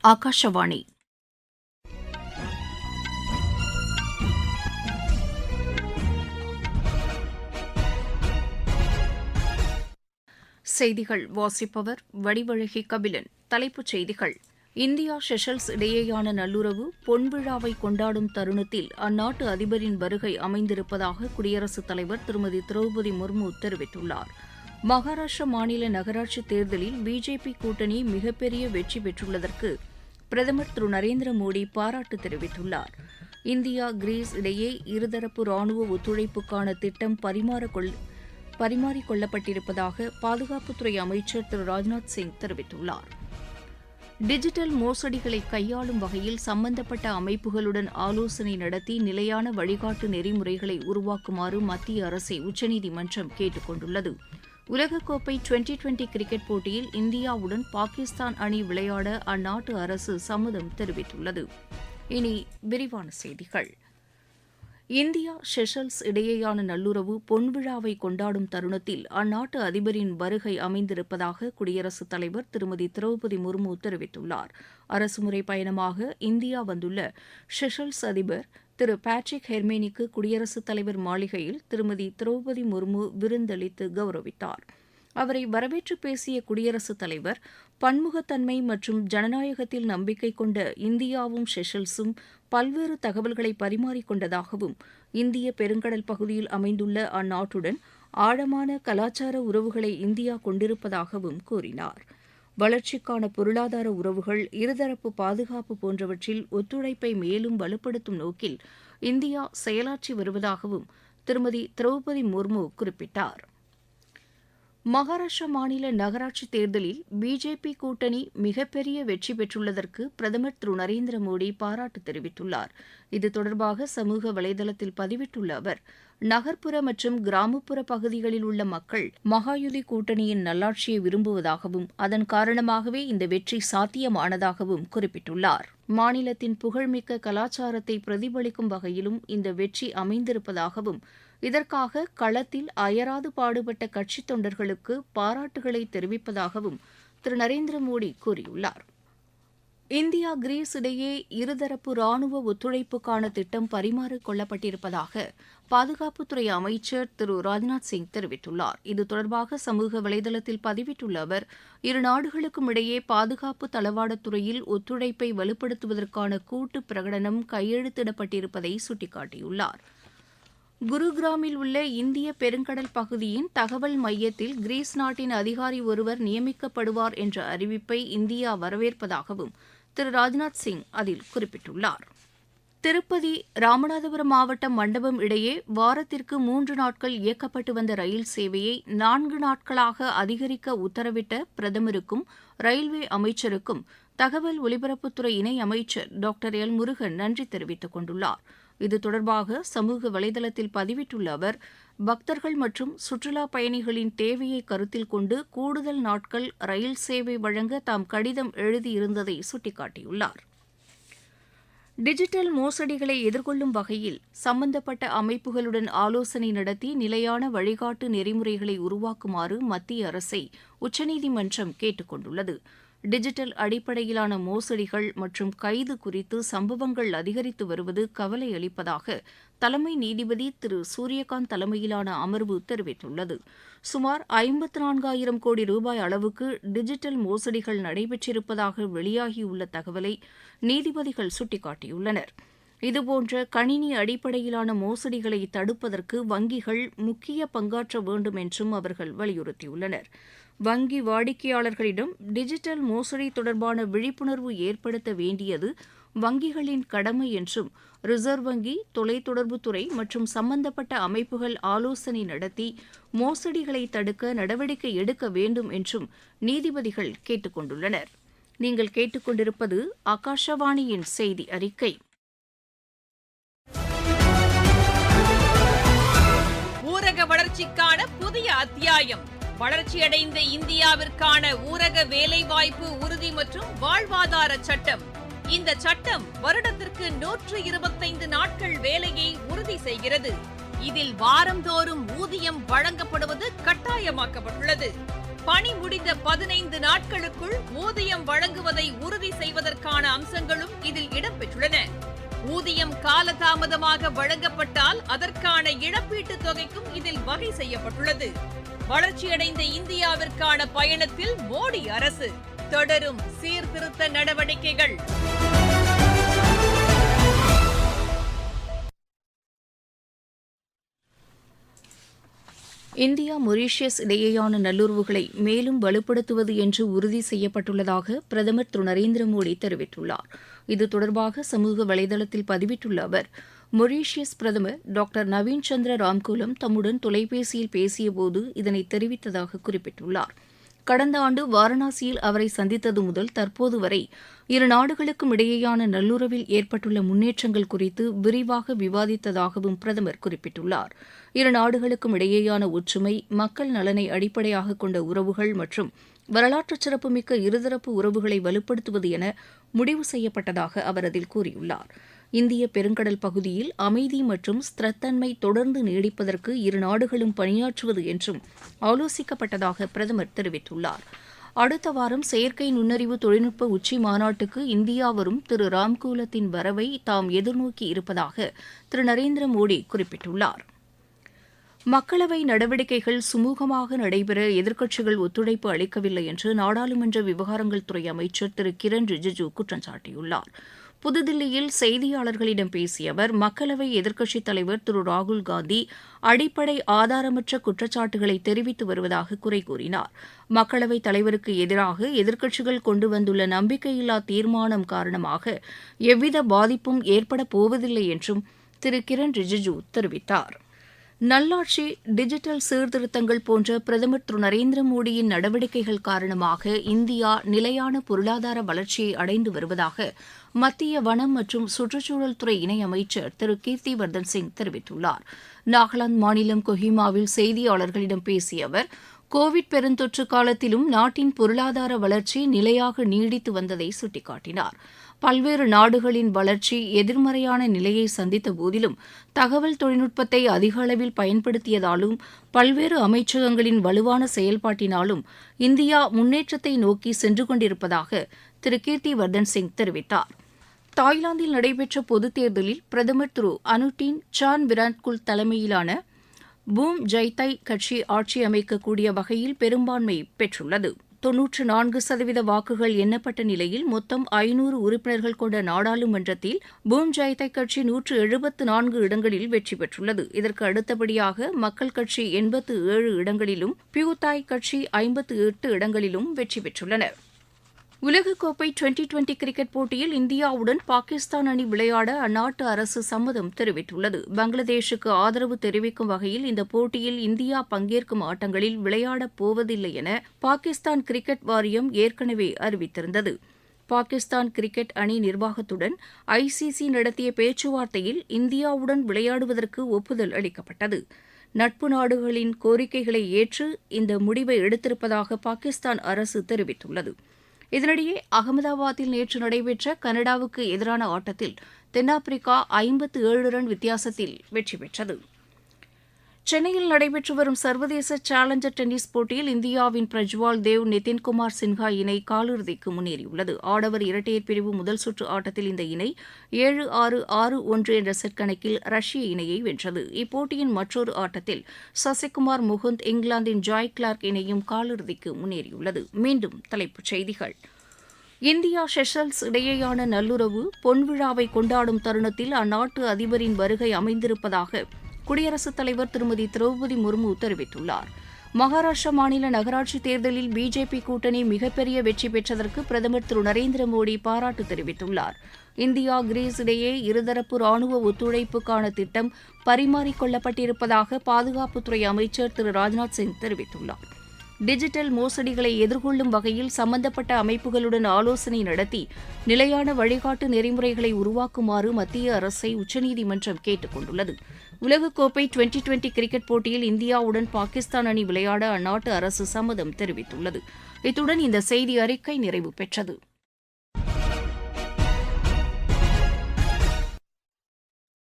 ஆகாஷவாணி. செய்திகள் வாசிப்பவர் வடிவழகி கபிலன். தலைப்புச் செய்திகள்: இந்தியா செஷல்ஸ் இடையேயான நல்லுறவு பொன்விழாவை கொண்டாடும் தருணத்தில் அந்நாட்டு அதிபரின் வருகை அமைந்திருப்பதாக குடியரசுத் தலைவர் திருமதி திரௌபதி முர்மு தெரிவித்துள்ளார். மகாராஷ்டிர மாநில நகராட்சி தேர்தலில் பிஜேபி கூட்டணி மிகப்பெரிய வெற்றி பெற்றுள்ளதற்கு பிரதமர் திரு நரேந்திர மோடி பாராட்டு தெரிவித்துள்ளார். இந்தியா கிரீஸ் இடையே இருதரப்பு ராணுவ ஒத்துழைப்புக்கான திட்டம் பரிமாறிக்கொள்ளப்பட்டிருப்பதாக பாதுகாப்புத்துறை அமைச்சர் திரு ராஜ்நாத் சிங் தெரிவித்துள்ளார். டிஜிட்டல் மோசடிகளை கையாளும் வகையில் சம்பந்தப்பட்ட அமைப்புகளுடன் ஆலோசனை நடத்தி நிலையான வழிகாட்டு நெறிமுறைகளை உருவாக்குமாறு மத்திய அரசை உச்சநீதிமன்றம் கேட்டுக் கொண்டுள்ளது. உலகக்கோப்பை டுவெண்டி கிரிக்கெட் போட்டியில் இந்தியாவுடன் பாகிஸ்தான் அணி விளையாட அந்நாட்டு அரசு சம்மதம் தெரிவித்துள்ளது. இனி விரிவான செய்திகள். இந்தியா செஷல்ஸ் இடையேயான நல்லுறவு பொன்விழாவை கொண்டாடும் தருணத்தில் அந்நாட்டு அதிபரின் வருகை அமைந்திருப்பதாக குடியரசுத் தலைவர் திருமதி திரௌபதி முர்மு தெரிவித்துள்ளார். அரசுமுறை பயணமாக இந்தியா வந்துள்ள செஷல்ஸ் அதிபர் திரு பேட்ரிக் ஹெர்மேனிக்கு குடியரசுத் தலைவர் மாளிகையில் திருமதி திரௌபதி முர்மு விருந்தளித்து கௌரவித்தார். அவரை வரவேற்று பேசிய குடியரசுத் தலைவர், பன்முகத்தன்மை மற்றும் ஜனநாயகத்தில் நம்பிக்கை கொண்ட இந்தியாவும் செஷல்ஸும் பல்வேறு தகவல்களை பரிமாறிக்கொண்டதாகவும், இந்திய பெருங்கடல் பகுதியில் அமைந்துள்ள அந்நாட்டுடன் ஆழமான கலாச்சார உறவுகளை இந்தியா கொண்டிருப்பதாகவும் கூறினார். வளர்ச்சிக்கான பொருளாதார உறவுகள், இருதரப்பு பாதுகாப்பு போன்றவற்றில் ஒத்துழைப்பை மேலும் வலுப்படுத்தும் நோக்கில் இந்தியா செயலாற்றி வருவதாகவும் திருமதி திரௌபதி முர்மு குறிப்பிட்டார். மகாராஷ்டிரா மாநில நகராட்சி தேர்தலில் பிஜேபி கூட்டணி மிகப்பெரிய வெற்றி பெற்றுள்ளதற்கு பிரதமர் திரு நரேந்திர மோடி பாராட்டு தெரிவித்துள்ளார். இது தொடர்பாக சமூக வலைதளத்தில் பதிவிட்டுள்ள அவர், நகர்ப்புற மற்றும் கிராமப்புற பகுதிகளில் உள்ள மக்கள் மகாயுதி கூட்டணியின் நல்லாட்சியை விரும்புவதாகவும், அதன் காரணமாகவே இந்த வெற்றி சாத்தியமானதாகவும் குறிப்பிட்டுள்ளார். மாநிலத்தின் புகழ்மிக்க கலாச்சாரத்தை பிரதிபலிக்கும் வகையிலும் இந்த வெற்றி அமைந்திருப்பதாகவும், இதற்காக களத்தில் அயராது பாடுபட்ட கட்சித் தொண்டர்களுக்கு பாராட்டுகளை தெரிவிப்பதாகவும் திரு நரேந்திர மோடி கூறியுள்ளார். இந்தியா கிரீஸ் இடையே இருதரப்பு ராணுவ ஒத்துழைப்புக்கான திட்டம் பரிமாறிக்கொள்ளப்பட்டிருப்பதாக பாதுகாப்புத்துறை அமைச்சர் திரு ராஜ்நாத் சிங் தெரிவித்துள்ளார். இது தொடர்பாக சமூக வலைதளத்தில் பதிவிட்டுள்ள அவர், இரு நாடுகளுக்கும் இடையே பாதுகாப்பு தளவாடத்துறையில் ஒத்துழைப்பை வலுப்படுத்துவதற்கான கூட்டு பிரகடனம் கையெழுத்திடப்பட்டிருப்பதை சுட்டிக்காட்டியுள்ளார். குருகிராமில் உள்ள இந்திய பெருங்கடல் பகுதியின் தகவல் மையத்தில் கிரீஸ் நாட்டின் அதிகாரி ஒருவர் நியமிக்கப்படுவார் என்ற அறிவிப்பை இந்தியா வரவேற்பதாகவும் திரு ராஜ்நாத் சிங் அதில் குறிப்பிட்டுள்ளார். திருப்பதி ராமநாதபுரம் மாவட்டம் மண்டபம் இடையே வாரத்திற்கு 3 நாட்கள் இயக்கப்பட்டு வந்த ரயில் சேவையை 4 நாட்களாக அதிகரிக்க உத்தரவிட்ட பிரதமருக்கும் ரயில்வே அமைச்சருக்கும் தகவல் ஒலிபரப்புத்துறை இணை அமைச்சர் டாக்டர் எல் முருகன் நன்றி தெரிவித்துக் கொண்டுள்ளார். இது தொடர்பாக சமூக வலைதளத்தில் பதிவிட்டுள்ள அவர், பக்தர்கள் மற்றும் சுற்றுலா பயணிகளின் தேவையை கருத்தில் கொண்டு கூடுதல் நாட்கள் ரயில் சேவை வழங்க தாம் கடிதம் எழுதியிருந்ததை சுட்டிக்காட்டியுள்ளார். டிஜிட்டல் மோசடிகளை எதிர்கொள்ளும் வகையில் சம்பந்தப்பட்ட அமைப்புகளுடன் ஆலோசனை நடத்தி நிலையான வழிகாட்டு நெறிமுறைகளை உருவாக்குமாறு மத்திய அரசை உச்சநீதிமன்றம் கேட்டுக் கொண்டுள்ளது. டிஜிட்டல் அடிப்படையிலான மோசடிகள் மற்றும் கைது குறித்து சம்பவங்கள் அதிகரித்து வருவது கவலை அளிப்பதாக தலைமை நீதிபதி திரு சூரியகாந்த் தலைமையிலான அமர்வு தெரிவித்துள்ளது. சுமார் 54,000 கோடி ரூபாய் அளவுக்கு டிஜிட்டல் மோசடிகள் நடைபெற்றிருப்பதாக வெளியாகியுள்ள தகவலை நீதிபதிகள் சுட்டிக்காட்டியுள்ளனர். இதுபோன்ற கணினி அடிப்படையிலான மோசடிகளை தடுப்பதற்கு வங்கிகள் முக்கிய பங்காற்ற வேண்டும் என்றும் அவர்கள் வலியுறுத்தியுள்ளனர். வங்கி வாடிக்கையாளர்களிடம் டிஜிட்டல் மோசடி தொடர்பான விழிப்புணர்வு ஏற்படுத்த வேண்டியது வங்கிகளின் கடமை என்றும், ரிசர்வ் வங்கி, தொலைத்தொடர்புத்துறை மற்றும் சம்பந்தப்பட்ட அமைப்புகள் ஆலோசனை நடத்தி மோசடிகளை தடுக்க நடவடிக்கை எடுக்க வேண்டும் என்றும் நீதிபதிகள் கேட்டுக் கொண்டுள்ளனர். நீங்கள் கேட்டுக்கொண்டிருப்பது ஆகாஷவாணியின் செய்தி அறிக்கை. ஊரக வளர்ச்சிக்கான புதிய அத்தியாயம். வளர்ச்சியடைந்த இந்தியாவிற்கான ஊரக வேலைவாய்ப்பு உறுதி மற்றும் வாழ்வாதார சட்டம். இந்த சட்டம் வருடத்திற்கு 125 நாட்கள் வேலையை உறுதி செய்கிறது. இதில் வாரந்தோறும் ஊதியம் வழங்கப்படுவது கட்டாயமாக்கப்பட்டுள்ளது. பணி முடிந்த 15 நாட்களுக்குள் ஊதியம் வழங்குவதை உறுதி செய்வதற்கான அம்சங்களும் இதில் இடம்பெற்றுள்ளன. ஊதியம் காலதாமதமாக வழங்கப்பட்டால் அதற்கான இழப்பீட்டுத் தொகைக்கும் இதில் வகை செய்யப்பட்டுள்ளது. வளர்ச்சியடைந்த இந்தியாவிற்கான பயணத்தில் மோடி அரசு தொடரும் சீர்திருத்த நடவடிக்கைகள். இந்தியா மொரீஷியஸ் இடையேயான நல்லுறவுகளை மேலும் வலுப்படுத்துவது என்று உறுதி செய்யப்பட்டுள்ளதாக பிரதமர் திரு நரேந்திர மோடி தெரிவித்துள்ளார். இது தொடர்பாக சமூக வலைதளத்தில் பதிவிட்டுள்ள அவர், மொரீஷியஸ் பிரதமர் டாக்டர் நவீன் சந்திர ராம்கூலம் தம்முடன் தொலைபேசியில் பேசியபோது இதனை தெரிவித்ததாக குறிப்பிட்டுள்ளார். கடந்த ஆண்டு வாரணாசியில் அவரை சந்தித்தது முதல் தற்போது வரை இரு நாடுகளுக்கும் இடையேயான நல்லுறவில் ஏற்பட்டுள்ள முன்னேற்றங்கள் குறித்து விரிவாக விவாதித்ததாகவும் பிரதமர் குறிப்பிட்டுள்ளார். இரு நாடுகளுக்கும் இடையேயான ஒற்றுமை, மக்கள் நலனை அடிப்படையாக கொண்ட உறவுகள் மற்றும் வரலாற்று சிறப்புமிக்க இருதரப்பு உறவுகளை வலுப்படுத்துவது என முடிவு செய்யப்பட்டதாக அவர் அதில் கூறியுள்ளார். இந்திய பெருங்கடல் பகுதியில் அமைதி மற்றும் ஸ்திரத்தன்மை தொடர்ந்து நீடிப்பதற்கு இரு நாடுகளும் பணியாற்றுவது என்றும் ஆலோசிக்கப்பட்டதாக பிரதமர் தெரிவித்துள்ளார். அடுத்த வாரம் செயற்கை நுண்ணறிவு தொழில்நுட்ப உச்சி மாநாட்டுக்கு இந்தியா வரும் திரு ராம்கூலத்தின் வரவை தாம் எதிர்நோக்கி இருப்பதாக திரு நரேந்திர மோடி குறிப்பிட்டுள்ளார். மக்களவை நடவடிக்கைகள் சுமூகமாக நடைபெற எதிர்க்கட்சிகள் ஒத்துழைப்பு அளிக்கவில்லை என்று நாடாளுமன்ற விவகாரங்கள் துறை அமைச்சர் திரு கிரண் ரிஜிஜூ குற்றம் சாட்டியுள்ளார். புதுதில்லியில் செய்தியாளர்களிடம் பேசிய அவர், மக்களவை எதிர்க்கட்சித் தலைவர் திரு ராகுல்காந்தி அடிப்படை ஆதாரமற்ற குற்றச்சாட்டுகளை தெரிவித்து வருவதாக குறை கூறினார். மக்களவைத் தலைவருக்கு எதிராக எதிர்க்கட்சிகள் கொண்டு வந்துள்ள நம்பிக்கையில்லா தீர்மானம் காரணமாக எவ்வித பாதிப்பும் ஏற்பட போவதில்லை என்றும் திரு கிரண் ரிஜிஜூ தெரிவித்தார். நல்லாட்சி, டிஜிட்டல் சீர்திருத்தங்கள் போன்ற பிரதமர் திரு நரேந்திர மோடியின் நடவடிக்கைகள் காரணமாக இந்தியா நிலையான பொருளாதார வளர்ச்சியை அடைந்து வருவதாக மத்திய வனம் மற்றும் சுற்றுச்சூழல் துறை இணையமைச்சர் திரு கீர்த்திவர்தன் சிங் தெரிவித்துள்ளார். நாகாலாந்து மாநிலம் கொஹிமாவில் செய்தியாளர்களிடம் பேசிய அவர், கோவிட் பெருந்தொற்று காலத்திலும் நாட்டின் பொருளாதார வளர்ச்சி நிலையாக நீடித்து வந்ததை சுட்டிக்காட்டினார். பல்வேறு நாடுகளின் வளர்ச்சி எதிர்மறையான நிலையை சந்தித்த போதிலும் தகவல் தொழில்நுட்பத்தை அதிக அளவில் பயன்படுத்தியதாலும் பல்வேறு அமைச்சகங்களின் வலுவான செயல்பாட்டினாலும் இந்தியா முன்னேற்றத்தை நோக்கி சென்று கொண்டிருப்பதாக திரு கீர்த்திவர்தன் சிங் தெரிவித்தார். தாய்லாந்தில் நடைபெற்ற பொதுத் தேர்தலில் பிரதமர் திரு அனுடின் சான் விராட்குல் தலைமையிலான பூம் ஜெய்தாய் கட்சி ஆட்சி அமைக்கக்கூடிய வகையில் பெரும்பான்மை பெற்றுள்ளது. 94% வாக்குகள் எண்ணப்பட்ட நிலையில் மொத்தம் 500 உறுப்பினர்கள் கொண்ட நாடாளுமன்றத்தில் பூம் ஜெய்தாய் கட்சி 174 இடங்களில் வெற்றி பெற்றுள்ளது. இதற்கு அடுத்தபடியாக மக்கள் கட்சி 87 இடங்களிலும், பியூதாய் கட்சி 58 இடங்களிலும் வெற்றி பெற்றுள்ளன. உலகக்கோப்பை டுவெண்டி கிரிக்கெட் போட்டியில் இந்தியாவுடன் பாகிஸ்தான் அணி விளையாட அந்நாட்டு அரசு சம்மதம் தெரிவித்துள்ளது. பங்களாதேஷுக்கு ஆதரவு தெரிவிக்கும் வகையில் இந்த போட்டியில் இந்தியா பங்கேற்கும் ஆட்டங்களில் விளையாடப் போவதில்லை என பாகிஸ்தான் கிரிக்கெட் வாரியம் ஏற்கனவே அறிவித்திருந்தது. பாகிஸ்தான் கிரிக்கெட் அணி நிர்வாகத்துடன் ஐசிசி நடத்திய பேச்சுவார்த்தையில் இந்தியாவுடன் விளையாடுவதற்கு ஒப்புதல் அளிக்கப்பட்டது. நட்பு நாடுகளின் கோரிக்கைகளை ஏற்று இந்த முடிவை எடுத்திருப்பதாக பாகிஸ்தான் அரசு தெரிவித்துள்ளது. இதனிடையே அகமதாபாத்தில் நேற்று நடைபெற்ற கனடாவுக்கு எதிரான ஆட்டத்தில் தென்னாப்பிரிக்கா 57 ரன் வித்தியாசத்தில் வெற்றி பெற்றது. சென்னையில் நடைபெற்று வரும் சர்வதேச சேலஞ்சர் டென்னிஸ் போட்டியில் இந்தியாவின் பிரஜ்வால் தேவ், நிதின்குமார் சின்ஹா இணை காலிறுதிக்கு முன்னேறியுள்ளது. ஆடவர் இரட்டையர் பிரிவு முதல் சுற்று ஆட்டத்தில் இந்த இணை 7-6, 6-1 என்ற செட் கணக்கில் ரஷ்ய இணையை வென்றது. இப்போட்டியின் மற்றொரு ஆட்டத்தில் சசிகுமார் முகுந்த், இங்கிலாந்தின் ஜாய் கிளார்க் இணையும் காலிறுதிக்கு முன்னேறியுள்ளது. மீண்டும் தலைப்புச் செய்திகள். இந்தியா செஷல்ஸ் இடையேயான நல்லுறவு பொன்விழாவை கொண்டாடும் தருணத்தில் அந்நாட்டு அதிபரின் வருகை அமைந்திருப்பதாக குடியரசுத் தலைவர் திருமதி திரௌபதி முர்மு தெரிவித்துள்ளார். மகாராஷ்டிரா மாநில நகராட்சி தேர்தலில் பிஜேபி கூட்டணி மிகப்பெரிய வெற்றி பெற்றதற்கு பிரதமர் திரு நரேந்திர மோடி பாராட்டு தெரிவித்துள்ளார். இந்தியா, கிரீஸ் இடையே இருதரப்பு ராணுவ ஒத்துழைப்புக்கான திட்டம் பரிமாறிக்கொள்ளப்பட்டிருப்பதாக பாதுகாப்புத்துறை அமைச்சர் திரு ராஜ்நாத் சிங் தெரிவித்துள்ளார். டிஜிட்டல் மோசடிகளை எதிர்கொள்ளும் வகையில் சம்பந்தப்பட்ட அமைப்புகளுடன் ஆலோசனை நடத்தி நிலையான வழிகாட்டு நெறிமுறைகளை உருவாக்குமாறு மத்திய அரசை உச்சநீதிமன்றம் கேட்டுக் கொண்டுள்ளது. உலகக்கோப்பை டுவெண்டி கிரிக்கெட் போட்டியில் இந்தியாவுடன் பாகிஸ்தான் அணி விளையாட அந்நாட்டு அரசு சம்மதம் தெரிவித்துள்ளது. இத்துடன் இந்த செய்தி அறிக்கை நிறைவு பெற்றது.